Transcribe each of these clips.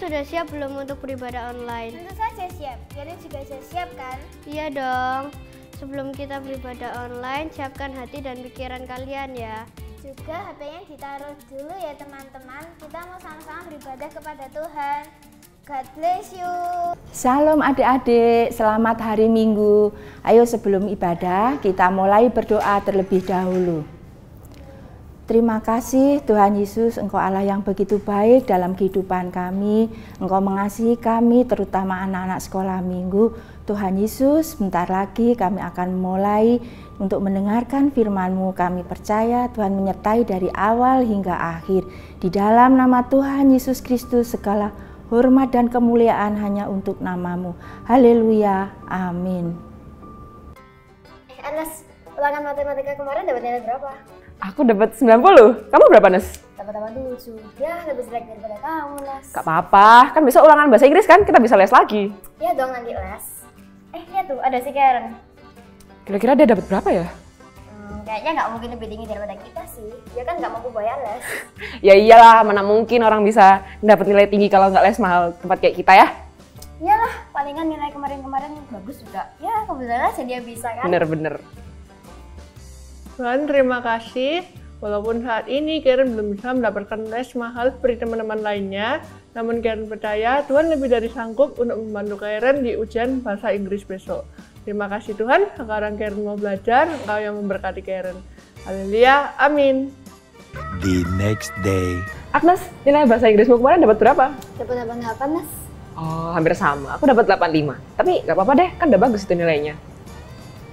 sudah siap belum untuk beribadah online? Tentu saja siap. Kalian juga sudah siap kan? Iya dong. Sebelum kita beribadah online, siapkan hati dan pikiran kalian ya. Juga HP-nya ditaruh dulu ya teman-teman. Kita mau sama-sama beribadah kepada Tuhan. God bless you. Shalom adik-adik, selamat hari Minggu. Ayo sebelum ibadah kita mulai berdoa terlebih dahulu. Terima kasih Tuhan Yesus, Engkau Allah yang begitu baik dalam kehidupan kami. Engkau mengasihi kami, terutama anak-anak sekolah minggu. Tuhan Yesus, bentar lagi kami akan mulai untuk mendengarkan firman-Mu. Kami percaya Tuhan menyertai dari awal hingga akhir. Di dalam nama Tuhan Yesus Kristus, segala hormat dan kemuliaan hanya untuk nama-Mu. Haleluya, amin. Anas, ulangan matematika kemarin dapat nilai berapa? Aku dapat 90. Kamu berapa, Nes? Dapat 87. Ya, lebih jelek daripada kamu, Nas. Gak apa-apa, kan besok ulangan bahasa Inggris kan, kita bisa les lagi. Iya dong, nanti les. Lihat tuh, ada si Karen. Kira-kira dia dapat berapa ya? Kayaknya nggak mungkin lebih tinggi daripada kita sih. Dia kan nggak mampu bayar les. Ya iyalah, mana mungkin orang bisa dapat nilai tinggi kalau nggak les mahal tempat kayak kita ya? Iyalah, palingan nilai kemarin-kemarin bagus juga. Ya, kebetulan aja dia bisa kan. Bener-bener. Tuhan, terima kasih. Walaupun saat ini Karen belum bisa mendapatkan les mahal seperti teman-teman lainnya, namun Karen percaya Tuhan lebih dari sanggup untuk membantu Karen di ujian bahasa Inggris besok. Terima kasih Tuhan, sekarang Karen mau belajar, Engkau yang memberkati Karen. Haleluya, amin. The next day. Agnes, nilai bahasa Inggrismu kemarin dapat berapa? Dapat 88, Nas. Oh, hampir sama. Aku dapat 85. Tapi nggak apa-apa deh, kan udah bagus itu nilainya.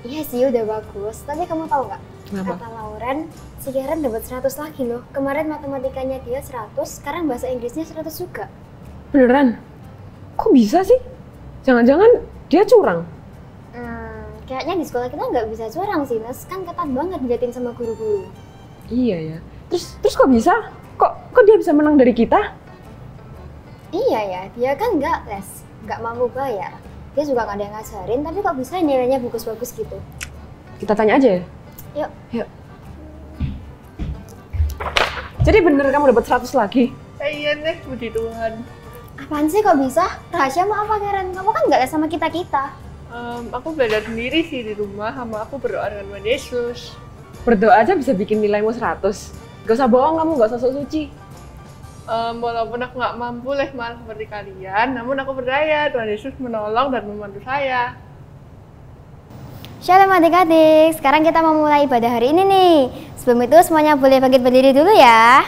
Iya sih, udah bagus. Tapi kamu tahu nggak? Kenapa? Kata Lauren, si Karen dapat 100 lagi loh. Kemarin matematikanya dia 100, sekarang bahasa Inggrisnya 100 juga. Beneran? Kok bisa sih? Jangan-jangan dia curang? Kayaknya di sekolah kita nggak bisa curang sih, Nas. Kan ketat banget diliatin sama guru-guru. Iya ya. Terus kok bisa? Kok dia bisa menang dari kita? Iya ya, dia kan nggak les, nggak mampu bayar. Dia juga nggak ada yang ngajarin, tapi kok bisa nilainya bagus-bagus gitu. Kita tanya aja ya? Yuk. Jadi bener kamu dapat 100 lagi? Iya nih, puji Tuhan. Apaan sih kok bisa? Rahasia mau apa, Karen? Kamu kan nggak les sama kita-kita. Aku belajar sendiri sih di rumah, sama aku berdoa dengan Tuhan Yesus. Berdoa aja bisa bikin nilaimu 100. Gak usah bohong kamu, gak usah sok suci. Walaupun aku nggak mampu les mahal seperti kalian, namun aku percaya Tuhan Yesus menolong dan membantu saya. Shalom adik-adik, sekarang kita mau mulai ibadah hari ini nih. Sebelum itu semuanya boleh bangkit berdiri dulu ya.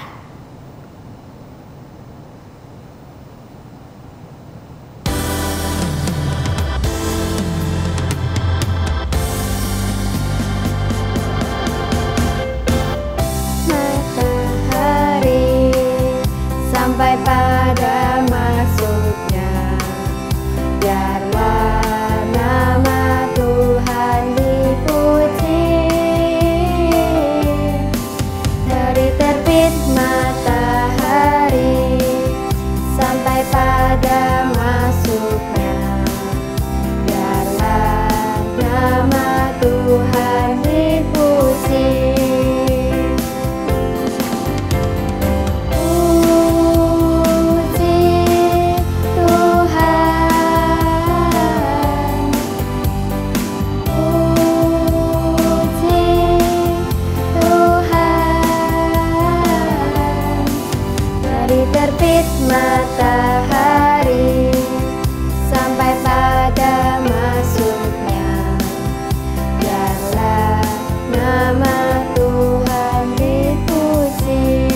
Matahari sampai pada masuknya, biarlah nama Tuhan dipuji. Dari terbit matahari sampai pada masuknya, biarlah nama Tuhan dipuji. Terbit matahari sampai pada masuknya, biarlah nama Tuhan dipuji.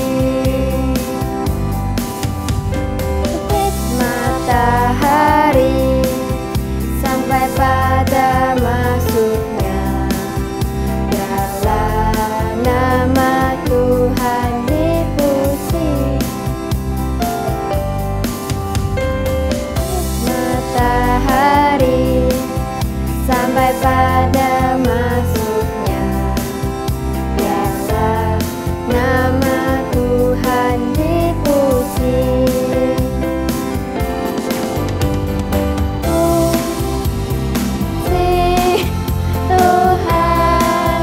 Terbit matahari sampai pada masuknya, biarlah nama Tuhan dipuji. Matahari sampai pada masuknya, biarlah nama Tuhan dipuji. Puji Tuhan,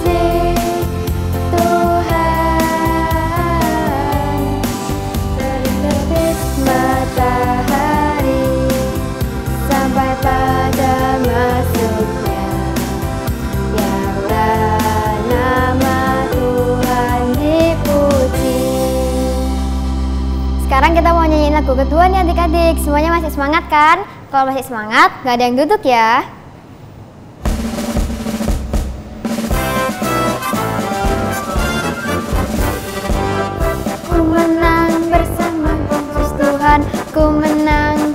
puji Tuhan. lagu kedua nih adik-adik. Semuanya masih semangat kan? Kalau masih semangat, gak ada yang duduk ya. Ku menang bersama Yesus Tuhan. Ku menang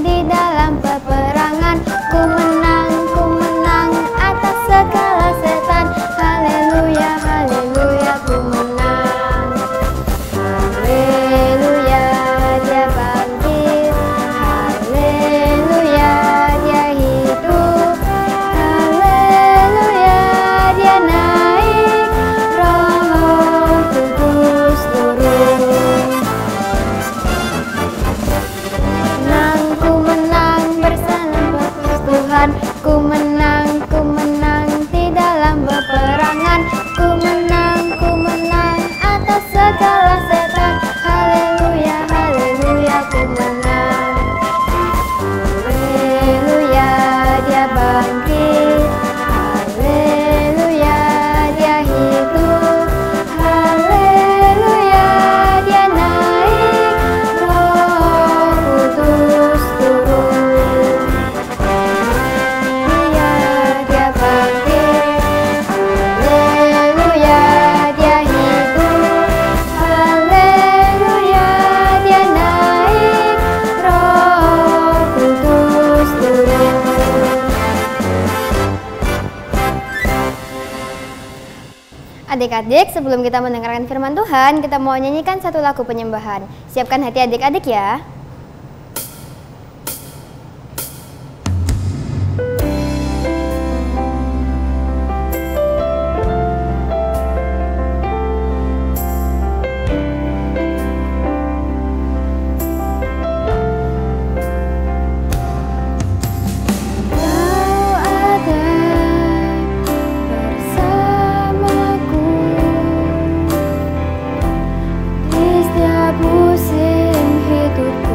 di dalam peperangan. Ku menang atas segala setan. Haleluya, haleluya, ku menang. Haleluya, dia bangkit. Haleluya, dia hidup. Haleluya, dia naik. Roh Kudus turun. Ku menang bersama Yesus Tuhan. Ku menang di dalam peperangan. Ku menang atas segala setan. Haleluya, haleluya, ku menang. Haleluya, dia bangkit. Haleluya, dia hidup. Haleluya, dia naik. Roh Kudus turun. Dia bangkit. Haleluya, dia hidup. Haleluya, dia naik. Roh Kudus turun. Adik-adik, sebelum kita mendengarkan firman Tuhan, kita mau nyanyikan satu lagu penyembahan. Siapkan hati adik-adik ya. Kau ada bersamaku di setiap musim hidupku.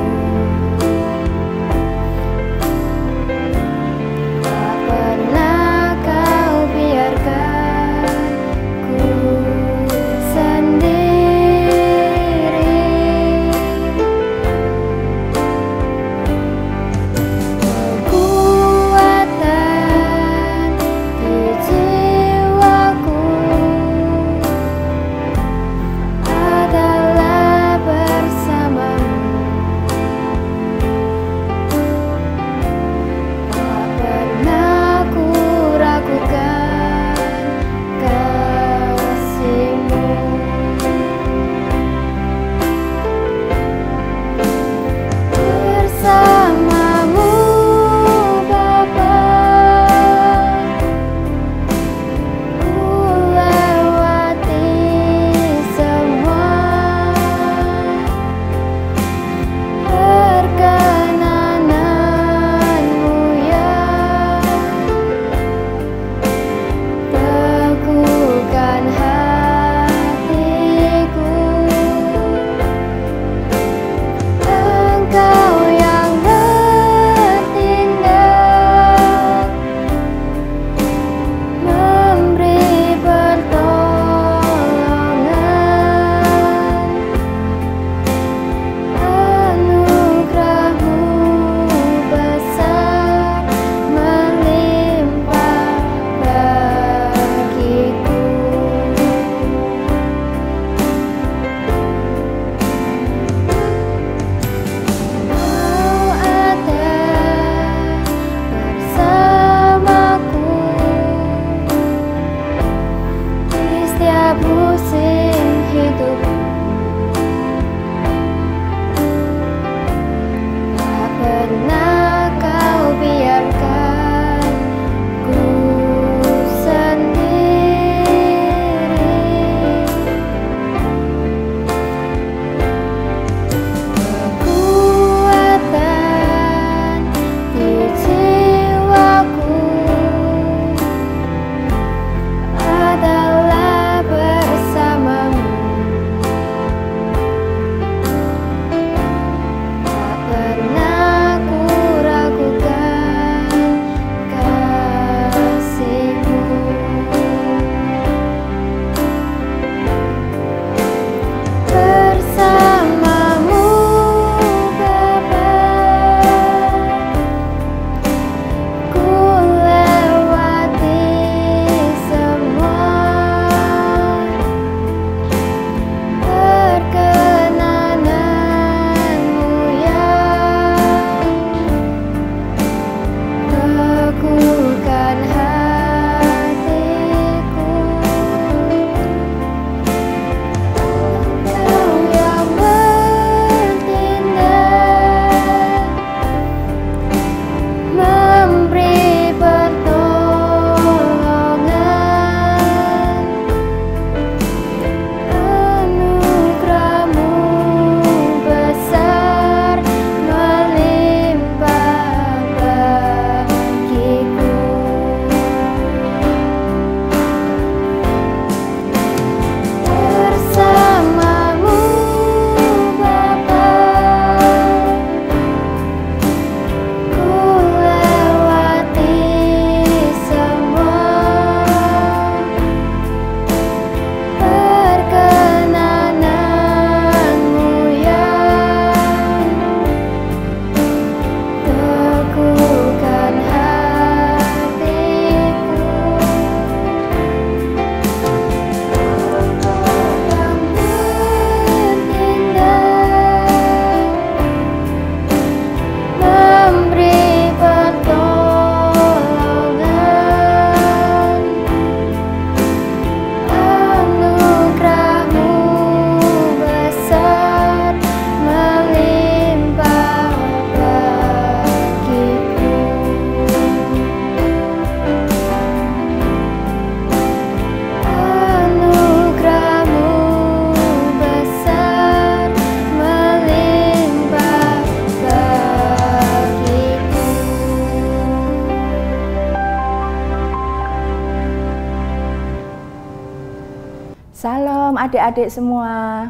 adik-adik semua.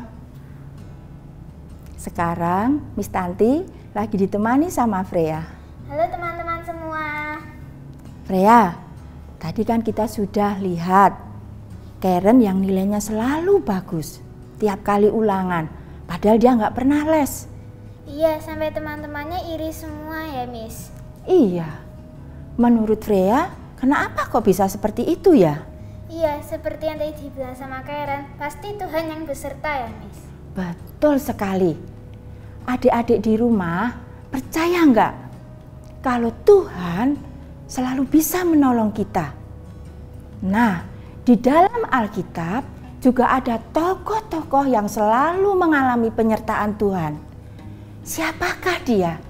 Sekarang Miss Tanti lagi ditemani sama Freya. Halo teman-teman semua. Freya, tadi kan kita sudah lihat Karen yang nilainya selalu bagus tiap kali ulangan, padahal dia nggak pernah les. Iya, sampai teman-temannya iri semua ya, Miss. Iya, menurut Freya, kenapa kok bisa seperti itu ya? Iya, seperti yang tadi dibilang sama Karen, pasti Tuhan yang beserta ya, Miss. Betul sekali. Adik-adik di rumah, percaya nggak kalau Tuhan selalu bisa menolong kita? Nah, di dalam Alkitab juga ada tokoh-tokoh yang selalu mengalami penyertaan Tuhan. Siapakah dia?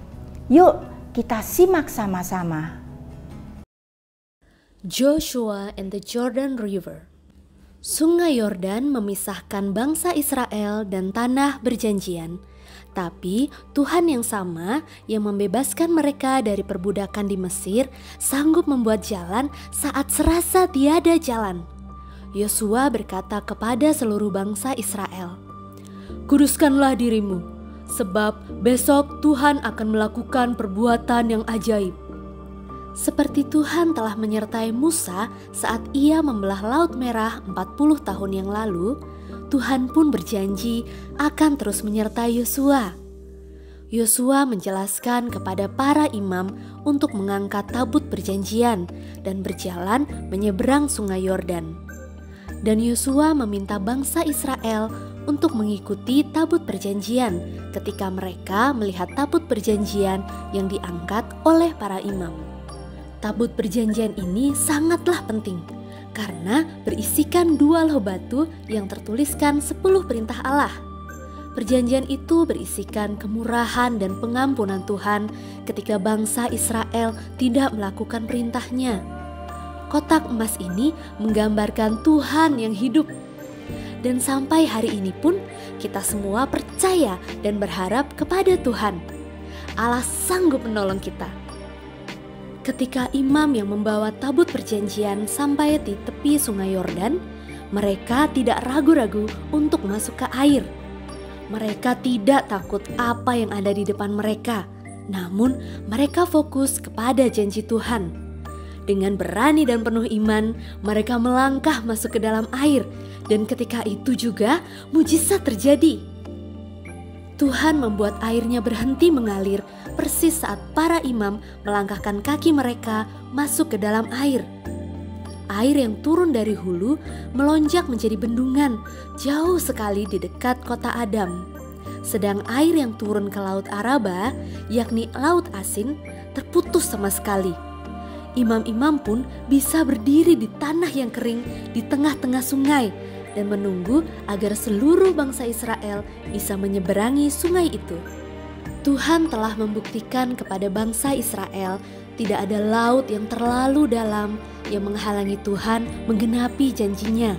Yuk kita simak sama-sama. Joshua and the Jordan River. Sungai Yordan memisahkan bangsa Israel dan tanah perjanjian. Tapi Tuhan yang sama yang membebaskan mereka dari perbudakan di Mesir sanggup membuat jalan saat serasa tiada jalan. Yosua berkata kepada seluruh bangsa Israel, "Kuduskanlah dirimu, sebab besok Tuhan akan melakukan perbuatan yang ajaib." Seperti Tuhan telah menyertai Musa saat ia membelah Laut Merah 40 tahun yang lalu, Tuhan pun berjanji akan terus menyertai Yosua. Yosua menjelaskan kepada para imam untuk mengangkat tabut perjanjian dan berjalan menyeberang sungai Yordan. Dan Yosua meminta bangsa Israel untuk mengikuti tabut perjanjian ketika mereka melihat tabut perjanjian yang diangkat oleh para imam. Tabut perjanjian ini sangatlah penting karena berisikan 2 loh batu yang tertuliskan 10 perintah Allah. Perjanjian itu berisikan kemurahan dan pengampunan Tuhan ketika bangsa Israel tidak melakukan perintahnya. Kotak emas ini menggambarkan Tuhan yang hidup. Dan sampai hari ini pun kita semua percaya dan berharap kepada Tuhan. Allah sanggup menolong kita. Ketika imam yang membawa tabut perjanjian sampai di tepi sungai Yordan, mereka tidak ragu-ragu untuk masuk ke air. Mereka tidak takut apa yang ada di depan mereka, namun mereka fokus kepada janji Tuhan. Dengan berani dan penuh iman, mereka melangkah masuk ke dalam air, dan ketika itu juga mujizat terjadi. Tuhan membuat airnya berhenti mengalir persis saat para imam melangkahkan kaki mereka masuk ke dalam air. Air yang turun dari hulu melonjak menjadi bendungan jauh sekali di dekat kota Adam. Sedang air yang turun ke Laut Araba, yakni Laut Asin, terputus sama sekali. Imam-imam pun bisa berdiri di tanah yang kering di tengah-tengah sungai dan menunggu agar seluruh bangsa Israel bisa menyeberangi sungai itu. Tuhan telah membuktikan kepada bangsa Israel tidak ada laut yang terlalu dalam yang menghalangi Tuhan menggenapi janjinya.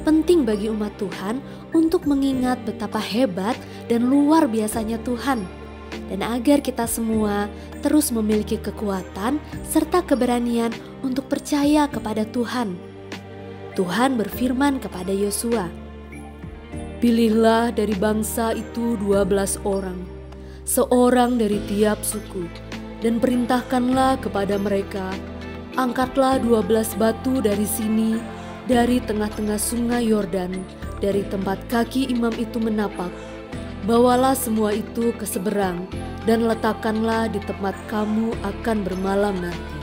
Penting bagi umat Tuhan untuk mengingat betapa hebat dan luar biasanya Tuhan, dan agar kita semua terus memiliki kekuatan serta keberanian untuk percaya kepada Tuhan. Tuhan berfirman kepada Yosua, "Pilihlah dari bangsa itu 12 orang, seorang dari tiap suku, dan perintahkanlah kepada mereka, angkatlah 12 batu dari sini, dari tengah-tengah sungai Yordan, dari tempat kaki imam itu menapak. Bawalah semua itu ke seberang, dan letakkanlah di tempat kamu akan bermalam nanti."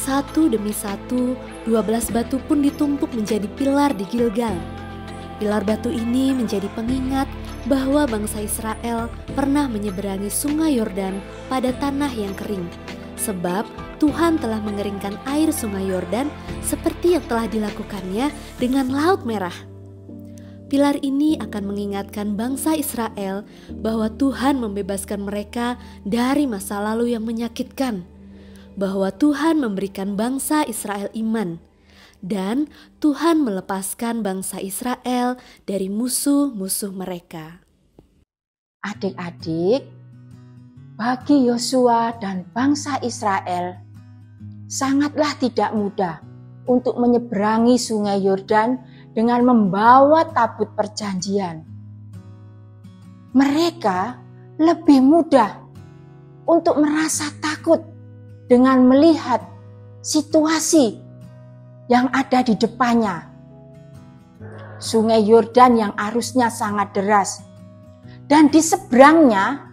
Satu demi satu, 12 batu pun ditumpuk menjadi pilar di Gilgal. Pilar batu ini menjadi pengingat bahwa bangsa Israel pernah menyeberangi sungai Yordan pada tanah yang kering. Sebab Tuhan telah mengeringkan air sungai Yordan seperti yang telah dilakukannya dengan Laut Merah. Pilar ini akan mengingatkan bangsa Israel bahwa Tuhan membebaskan mereka dari masa lalu yang menyakitkan, bahwa Tuhan memberikan bangsa Israel iman, dan Tuhan melepaskan bangsa Israel dari musuh-musuh mereka. Adik-adik, bagi Yosua dan bangsa Israel sangatlah tidak mudah untuk menyeberangi sungai Yordan dengan membawa tabut perjanjian. Mereka lebih mudah untuk merasa takut dengan melihat situasi yang ada di depannya. Sungai Yordan yang arusnya sangat deras, dan di seberangnya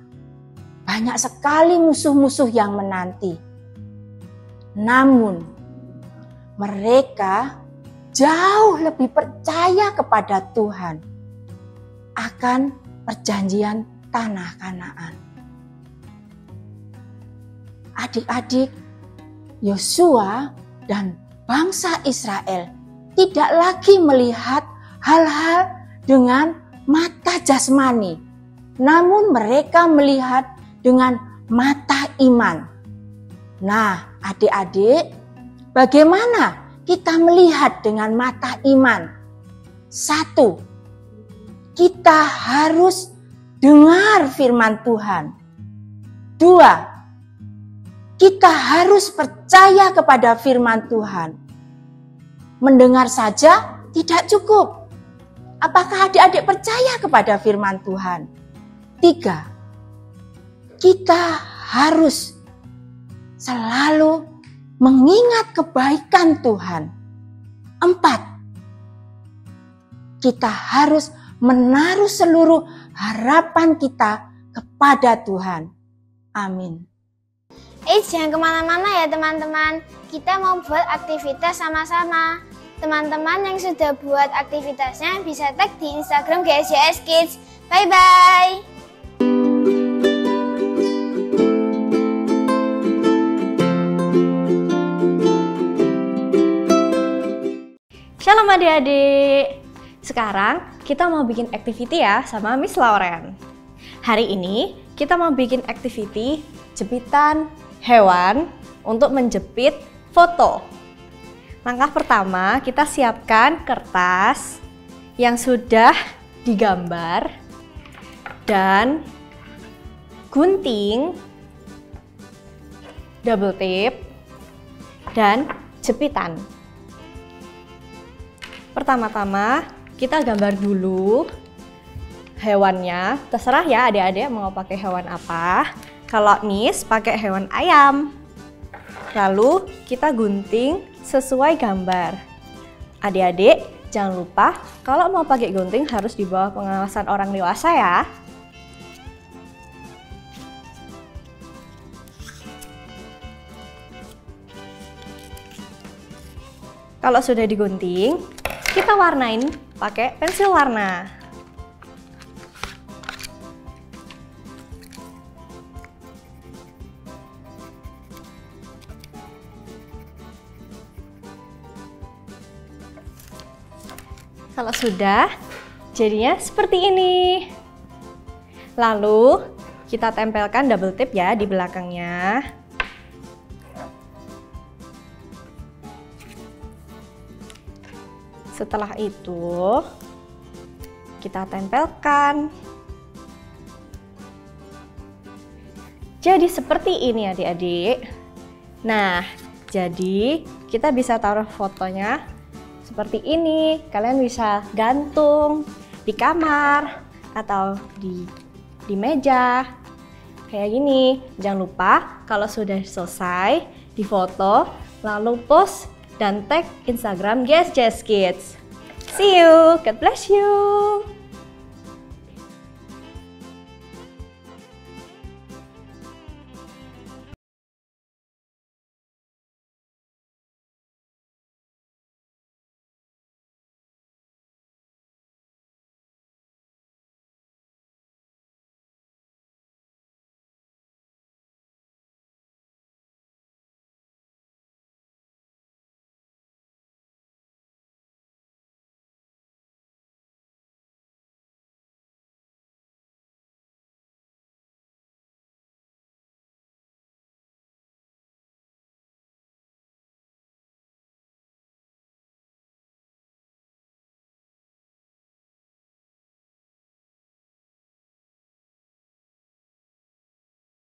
banyak sekali musuh-musuh yang menanti. Namun mereka jauh lebih percaya kepada Tuhan akan perjanjian tanah Kanaan. Adik-adik, Yosua dan bangsa Israel tidak lagi melihat hal-hal dengan mata jasmani, namun mereka melihat dengan mata iman. Nah, adik-adik, bagaimana kita melihat dengan mata iman? 1, kita harus dengar firman Tuhan. 2, kita harus percaya kepada firman Tuhan. Mendengar saja tidak cukup. Apakah adik-adik percaya kepada firman Tuhan? 3, kita harus selalu mengingat kebaikan Tuhan. 4, kita harus menaruh seluruh harapan kita kepada Tuhan. Amin. Jangan kemana-mana ya teman-teman. Kita mau buat aktivitas sama-sama. Teman-teman yang sudah buat aktivitasnya bisa tag di Instagram GSJS Kids. Bye-bye. Shalom adik-adik. Sekarang kita mau bikin activity ya sama Miss Lauren. Hari ini kita mau bikin activity jepitan hewan untuk menjepit foto. Langkah pertama, kita siapkan kertas yang sudah digambar dan gunting, double tape, dan jepitan. Pertama-tama kita gambar dulu hewannya. Terserah ya adik-adik mau pakai hewan apa. Kalau Miss pakai hewan ayam. Lalu kita gunting sesuai gambar. Adik-adik jangan lupa kalau mau pakai gunting harus di bawah pengawasan orang dewasa ya. Kalau sudah digunting, kita warnain pakai pensil warna. Kalau sudah, jadinya seperti ini. Lalu kita tempelkan double tape ya di belakangnya. Setelah itu, kita tempelkan. Jadi seperti ini adik-adik. Nah, jadi kita bisa taruh fotonya seperti ini. Kalian bisa gantung di kamar atau di meja. Kayak gini. Jangan lupa kalau sudah selesai difoto, lalu post dan tag Instagram GSJS Kids. See you, God bless you.